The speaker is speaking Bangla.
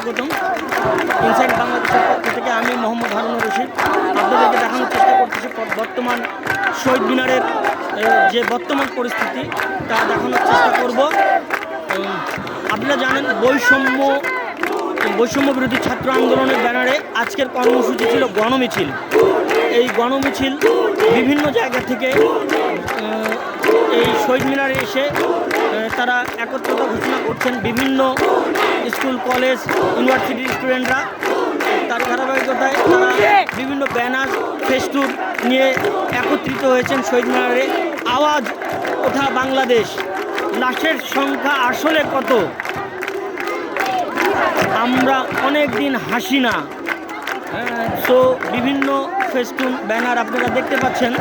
স্বাগতম। ইনসাইড বাংলাদেশের পক্ষ থেকে আমি মোহাম্মদ হারুনুর রশিদ আপনাদেরকে দেখানোর চেষ্টা করতেছি বর্তমান শহীদ মিনারের যে বর্তমান পরিস্থিতি তা দেখানোর চেষ্টা করব। আপনারা জানেন বৈষম্য বিরোধী ছাত্র আন্দোলনের ব্যানারে আজকের কর্মসূচি ছিল গণমিছিল। এই গণমিছিল বিভিন্ন জায়গা থেকে এই শহীদ মিনারে এসে তারা একত্রতা ঘোষণা করছেন। বিভিন্ন স্কুল, কলেজ, ইউনিভার্সিটির স্টুডেন্টরা তার ধারাবাহিকতায় তারা বিভিন্ন ব্যানার, ফেস্টুন নিয়ে একত্রিত হয়েছেন শহীদ মিনারে। আওয়াজ ওঠা বাংলাদেশ, লাশের সংখ্যা আসলে কত, আমরা অনেক দিন হাসি না। সো বিভিন্ন ফেস্টুন, ব্যানার আপনারা দেখতে পাচ্ছেন।